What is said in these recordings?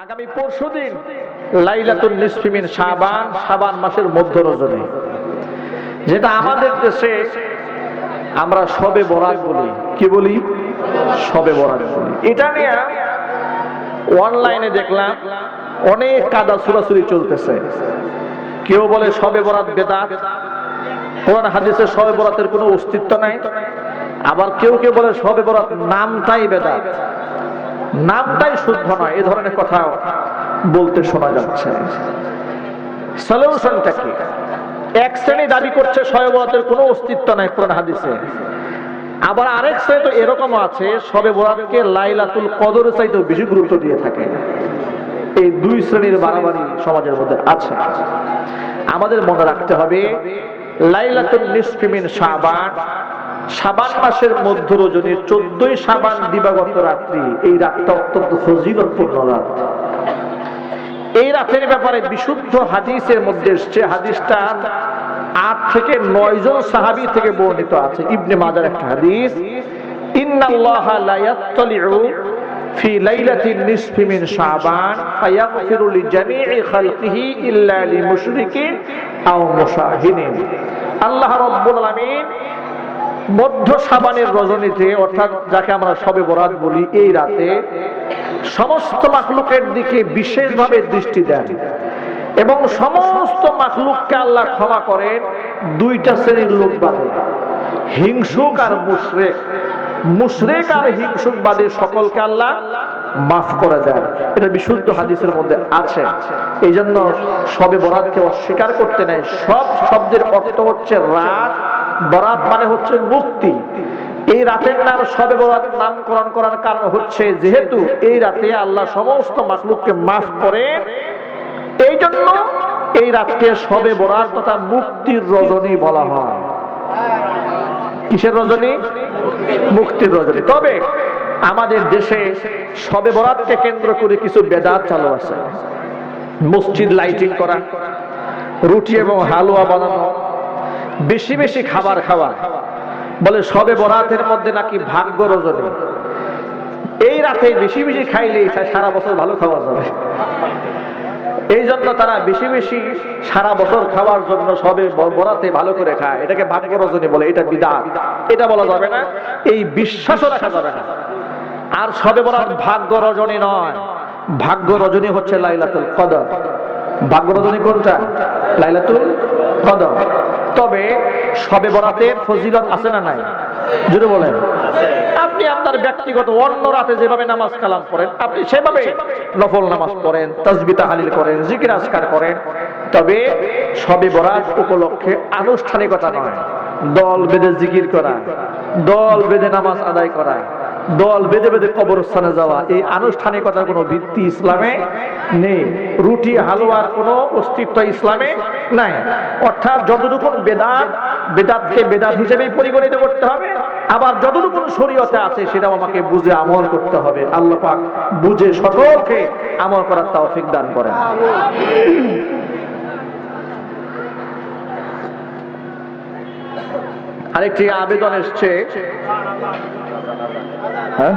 আগামী পরশুদিন লাইলাতুন নিসফি মিন শাবান, শাবান মাসের মধ্য রজনী, যেটা আমাদের দেশে আমরা শবে বরাত বলি। কি বলি? শবে বরাত বলি। এটা নিয়ে অনলাইনে দেখলাম অনেক কাদা ছুড়াছুড়ি চলতেছে। কেউ বলে শবে বরাত বেদাত, কোরআন হাদিসে শবে বরাতের কোনো অস্তিত্ব নাই। আবার কেউ কেউ বলে শবে বরাত নামটাই বেদাত, নামটাই শুদ্ধ নয়। এই ধরনের কথা বলতে শোনা যাচ্ছে। সলিউশনটা কি? এক শ্রেণী দাবি করছে শবে বরাতের কোনো অস্তিত্ব নাই কোরআন হাদিসে, আবার আরেক শ্রেণী তো এরকমও আছে শবে বরাতকে লাইলাতুল কদরের চাইতেও বেশি গুরুত্ব দিয়ে থাকে। এই দুই শ্রেণীর বাড়াবাড়ি সমাজের মধ্যে আছে। আমাদের মনে রাখতে হবে লাইলাতুন নিসফি মিন শাবান, শাবান মাসের মধ্য রজনীর 14ই শাবান দিবাগত রাত্রি, এই রাতটা অত্যন্ত ফজিলতপূর্ণ রাত। এই রাতের ব্যাপারে বিশুদ্ধ হাদিসের মধ্যে এসেছে, হাদিসটা 8 থেকে 9 জন সাহাবী থেকে বর্ণিত আছে। ইবনে মাজার একটা হাদিস, ইন্নাল্লাহা লা ইয়াত্তালিউ ফি লাইলাতিন নিসফি মিন শাবান ফায়াগফিরু লিজামিই খালকিহি ইল্লা লিমুশরিকিন আও মুশাহিদিন। আল্লাহ রাব্বুল আলামিন মধ্য শাবানের রজনীতে, অর্থাৎ যাকে আমরা শবে বরাত বলি, এই রাতে সমস্ত মাখলুকের দিকে বিশেষভাবে দৃষ্টি দেন এবং সমস্ত মাখলুককে আল্লাহ ক্ষমা করেন দুইটা শ্রেণীর লোক বাদে, হিংসুক আর মুশরিক। মুশরিক আর হিংসুক বাদে সকলকে আল্লাহ মাফ করে দেন। এটা বিশুদ্ধ হাদিসের মধ্যে আছে। এই জন্য শবে বরাতকে অস্বীকার করতে নাই। সব শব্দের অর্থ হচ্ছে রাত, বরাত মানে হচ্ছে মুক্তি। এই রাতের নাম শবে বরাত নামকরণ করার কারণ হচ্ছে যেহেতু এই রাতে আল্লাহ সমস্ত মাখলুককে মাফ করে, এই জন্য এই রাতকে শবে বরাত তথা মুক্তির রজনী বলা হয়। কিসের রজনী? মুক্তির রজনী। তবে আমাদের দেশে শবে বরাতকে কেন্দ্র করে কিছু বেদাত চালু আছে। মসজিদ লাইটিং করা, রুটি এবং হালুয়া বানানো, বেশি বেশি খাবার খাওয়া, বলে শবে বরাতের মধ্যে নাকি ভাগ্য রজনী। এই রাতে বেশি বেশি খাইলে সারা বছর ভালো খাওয়া যাবে। এই জন্য তারা বেশি বেশি সারা বছর খাওয়ার জন্য শবে বরাতে ভালো করে খায়। এটাকে ভাগ্য রজনী বলে। এটা বিদআত, এটা বলা যাবে না, এই বিশ্বাসও রাখা যাবে না। আর শবে বরাত ভাগ্য রজনী নয়, ভাগ্য রজনী হচ্ছে লাইলাতুল কদর। ভাগ্য রজনী কোনটা? লাইলাতুল কদর। তবে শবে বরাতের ফজিলত আছে না নাই? যদি বলেন, আপনি আপনার ব্যক্তিগত অন্য রাতে যেভাবে নামাজ কালাম পড়েন, আপনি সেভাবে নফল নামাজ পড়েন, তাসবিহ তাহলিল করেন, জিকির আজকার করেন। তবে শবে বরাত উপলক্ষে আনুষ্ঠানিকতা নয়, দল বেঁধে জিকির করা, দল বেঁধে নামাজ আদায় করা, দল বেঁধে বেঁধে কবরস্থানে যাওয়া, এই আনুষ্ঠানিকতার কোনো ভিত্তি ইসলামে নেই। রুটি হালুয়ার কোনো অস্তিত্ব ইসলামে নাই। অর্থাৎ যতটুকু বেদাত, বেদাতকে বেদাত হিসেবেই পরিগণিত করতে হবে। আবার যতটুকু শরীয়তে আছে সেটাও আমাকে বুঝে আমল করতে হবে। আল্লাহ পাক বুঝে সকলকে আমল করার তৌফিক দান করেন। আরেকটি আবেদন এসছে। হ্যাঁ,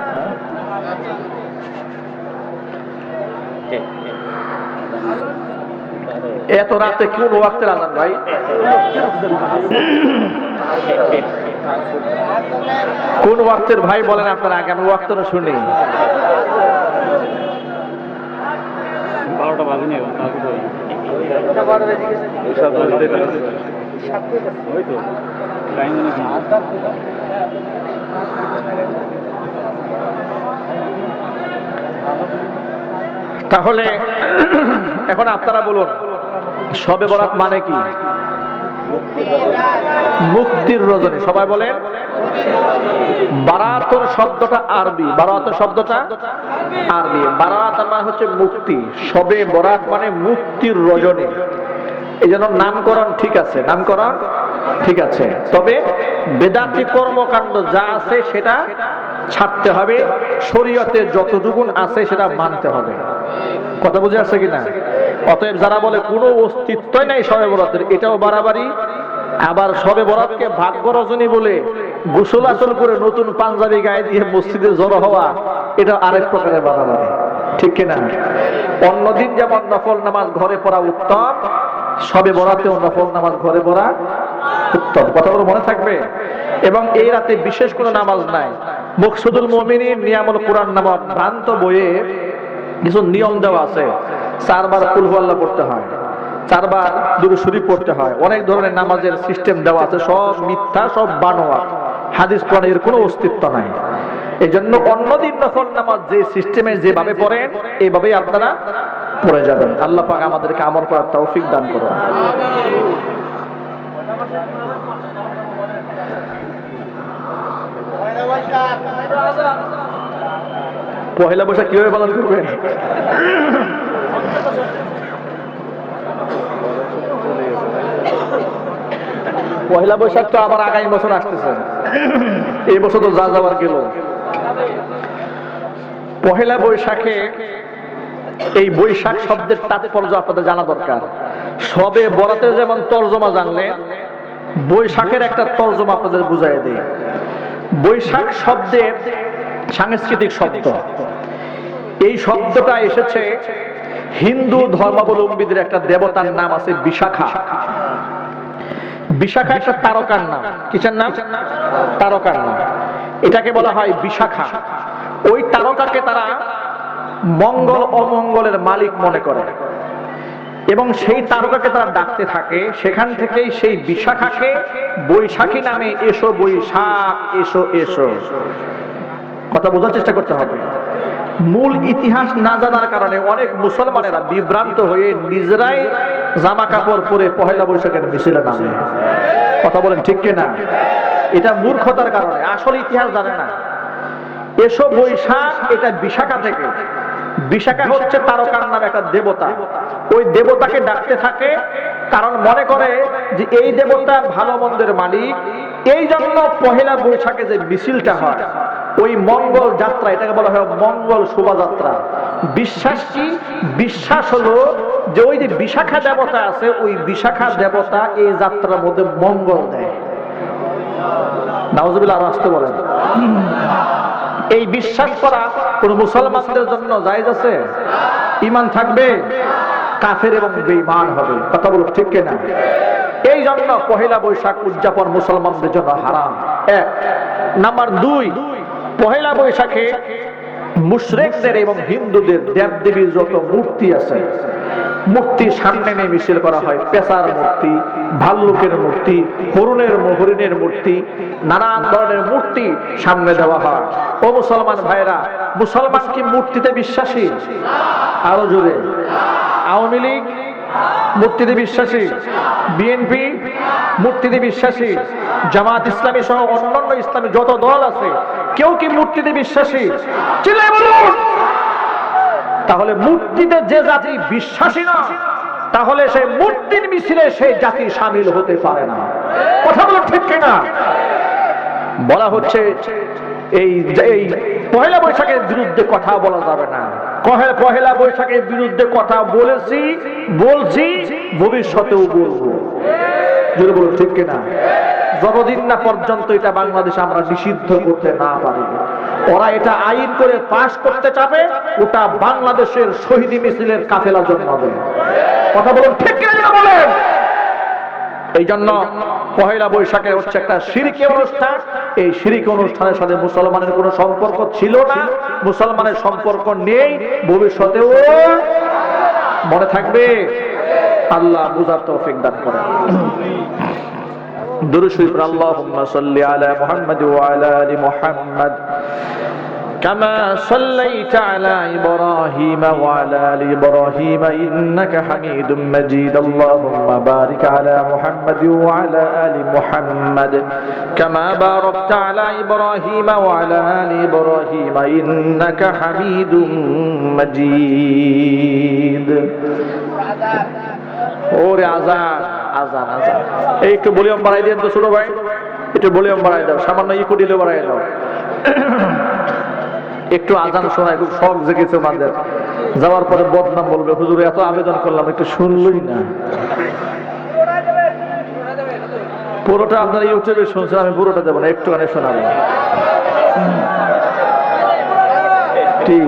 এত রাতে কোন ওয়াক্তের আযান ভাই? কোন ওয়াক্তের ভাই বলেন আপনারা, আগে আমি ওয়াক্তটা শুনি। 12টা বাজে নিয়ে তাহলে এখন আপনারা বলুন, শবে বরাত মানে কি? মুক্তির রজনী। সবাই বলেন। বারাতুর শব্দটা আরবি, বারাতুর শব্দটা আরবি, বারাত মানে হচ্ছে মুক্তি, শবে বরাত মানে মুক্তির রজনী। এই জন্য নামকরণ ঠিক আছে, নামকরণ ঠিক আছে। তবে বেদাতি কর্মকাণ্ড যা আছে সেটা ছাড়তে হবে, শরীয়তে যতটুকু আছে সেটা মানতে হবে। কথা বুঝে আসছে কিনা? অতএব যারা বলে কোনো অস্তিত্বই নাই শবে বরাতের, এটাও বাড়াবাড়ি। আবার শবে বরাতকে ভাগ্য রজনী বলে গোসল আচল করে নতুন পাঞ্জাবি গায়ে দিয়ে মসজিদে জড়ো হওয়া, এটা আরেক প্রকারের বাড়াবাড়ি। ঠিক কিনা? অন্যদিন যেমন নফল নামাজ ঘরে পড়া উত্তম, শবে বরাতেও নফল নামাজ ঘরে পড়া উত্তম। কথাগুলো মনে থাকবে। এবং এই রাতে বিশেষ কোনো নামাজ নাই। মকসুদুল মুমিনিন নিয়ামুল কুরআন নামক ভ্রান্ত বইয়ে কিছু নিয়ম দেওয়া আছে। 4 বার কুল হুয়াল্লাহ পড়তে হয়, 4 বার দুরূদ শরীফ পড়তে হয়, অনেক ধরনের নামাজের সিস্টেম দেওয়া আছে। সব মিথ্যা, সব বানোয়াট, হাদিস কোরআনের কোনো অস্তিত্ব নাই। এই জন্য অন্যদিন নফল নামাজ যে সিস্টেমে যেভাবে পড়েন এইভাবেই আপনারা পড়ে যাবেন। আল্লাহ পাক আমাদেরকে আমল করার তৌফিক দান করুন। পহেলা বৈশাখ কিভাবে পালন করবেন? পহেলা বৈশাখ তো আবার আগামী বছর আসতেছে, এই বছর তো যা যাবার গেল। পহেলা বৈশাখে এই বৈশাখ শব্দের তাৎপর্য আপনাদের জানা দরকার। সবে বরাতে যেমন তর্জমা জানলে, বৈশাখের একটা তর্জমা আপনাদের বুঝাই দেয়। বৈশাখ শব্দের সাংস্কৃতিক শব্দ। এই শব্দটা এসেছে হিন্দু ধর্মাবলম্বীদের একটা দেবতার নাম আছে বিশাখা। বিশাখা একটা তারকার নাম। কিসের নাম? তারকার নাম। এটাকে বলা হয় বিশাখা। ওই তারকাকে তারা মঙ্গল অমঙ্গলের মালিক মনে করে এবং সেই তারকাকে তারা ডাকতে থাকে। সেখান থেকেই সেই বিশাখাকে বৈশাখী নামে এসো বৈশাখ, এসো এসো। কথা বোঝার চেষ্টা করতে হবে। মূল ইতিহাস না জানার কারণে অনেক মুসলমানেরা বিভ্রান্ত হয়ে নিজেরাই জামা কাপড় পরে পহেলা বৈশাখের মিছিলে নামে। কথা বলেন ঠিক কিনা? এটা মূর্খতার কারণে, আসল ইতিহাস জানে না। এসো বৈশাখ এটা বিশাখা থেকে। বিশাখা হচ্ছে তারকার নাম, একটা দেবতা। ওই দেবতাকে ডাকতে থাকে কারণ মনে করে যে এই দেবতা ভালো মন্দের মালিক। এই জন্য পহেলা বৈশাখে যে মিছিলটা হয়, ওই মঙ্গল যাত্রা, এটাকে বলা হয় মঙ্গল শোভাযাত্রা। বিশ্বাস কি? বিশ্বাস হলো যে ওই যে বিশাখা দেবতা আছে, ওই বিশাখা দেবতা এই যাত্রার মধ্যে মঙ্গল দেয়। নাউজুবিল্লাহ, আর আসতে বলেন। এই বিশ্বাস করা কোন মুসলমানদের জন্য জায়েজ আছে? ঈমান থাকবে, কাফের এবং বেঈমান হবে। কথা বলো ঠিক কিনা? এই জন্য পহেলা বৈশাখ উদযাপন মুসলমানদের জন্য হারাম। 1 নাম্বার 2, পহেলা বৈশাখে মুশরিকদের এবং হিন্দুদের দেবদেবীর যত মূর্তি আছে, মূর্তির সামনে নিয়ে মিছিল করা হয়। পেশার মূর্তি, ভাল্লুকের মূর্তি, হরিণের মূর্তি, নানান ধরনের মূর্তি সামনে দেওয়া হয়। ও মুসলমান ভাইরা, মুসলমান কি মূর্তিতে বিশ্বাসী? আরো জোরে। আওয়ামী লীগ মূর্তিতে বিশ্বাসী, বিএনপি মূর্তিতে বিশ্বাসী, জামাত ইসলামী সহ অন্যান্য ইসলামী যত দল আছে, কেউ কি মূর্তিতে বিশ্বাসী? চিল্লায় বলুন। তাহলে মূর্তিতে যে জাতি বিশ্বাসী না, তাহলে সেই মূর্তির মিছিলে সেই জাতি শামিল হতে পারে না। কথা বলুন ঠিক কিনা? বলা হচ্ছে এই পহেলা বৈশাখের বিরুদ্ধে কথা বলা যাবে না। পহেলা বৈশাখের বিরুদ্ধে কথা বলছি, ভবিষ্যতেও বলবো। যদি বলুন ঠিক কিনা? যতদিন না পর্যন্ত এটা বাংলাদেশে আমরা নিষিদ্ধ করতে না পারি, ওরা এটা আইন করে পাশ করতে চাবে, ওটা বাংলাদেশের শহীদ মিছিলের কাফেলা জন্মাবে। কথা বলুন ঠিক কিনা বলেন? এই জন্য পহেলা বৈশাখে হচ্ছে একটা শিরকি অনুষ্ঠান। এই শিরকি অনুষ্ঠানের সাথে মুসলমানের কোনো সম্পর্ক ছিল না, মুসলমানের সম্পর্ক নেই, ভবিষ্যতেও মনে থাকবে। আল্লাহ বুঝার তৌফিক দান করেন। দুরূদ শরীফ আল্লাহুম্মা সাল্লি আলা মুহাম্মাদ ওয়া আলা আলি মুহাম্মাদ কামা সাল্লাইতা আলা ইব্রাহিম ওয়া আলা আলি ইব্রাহিম ইন্নাকা হামিদুম মাজিদ। আল্লাহুম্মা বারিক আলা মুহাম্মাদ ওয়া আলা আলি মুহাম্মাদ কামা বারাকতা আলা ইব্রাহিম ওয়া আলা আলি ইব্রাহিম ইন্নাকা হামিদুম মাজিদ। ওরে আজান আজান আজান, এই একটু ভলিউম বাড়াই দেন তো ছোট ভাই, একটু ভলিউম বাড়াই দাও, সামান্য ইকো দিলে বাড়াই দাও। একটু আজান শোনায় খুব শখ জেগেছে ওনাদের। যাওয়ার পরে বদনাম বলবে, হুজুর এত আবেদন করলাম একটু শুনলই না। পুরোটা আপনারা ইউটিউবে শুনছেন, আমি পুরোটা দেবো না, একটুখানি শোনাবো। ঠিক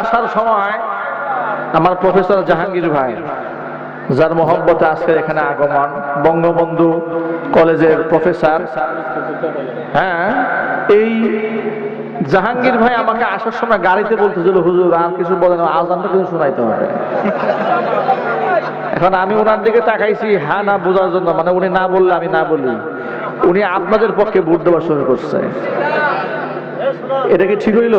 আসার সময় আমার প্রফেসর জাহাঙ্গীর ভাই, যার মহব্বতে আজকে এখানে আগমন, বঙ্গবন্ধু কলেজের প্রফেসর, হ্যাঁ, এই জাহাঙ্গীর ভাই আমাকে আসার সময় গাড়িতে বলতেছিল, হুজুর আর কিছু বলেন, আজানটা কিছু শোনাইতে হবে। এখন আমি ওনার দিকে তাকাইছি হ্যাঁ না বোঝার জন্য, মানে উনি না বললে আমি না বলি, উনি আপনাদের পক্ষে ভোট দেওয়া শুরু করছে। এটা কি ঠিক হইল?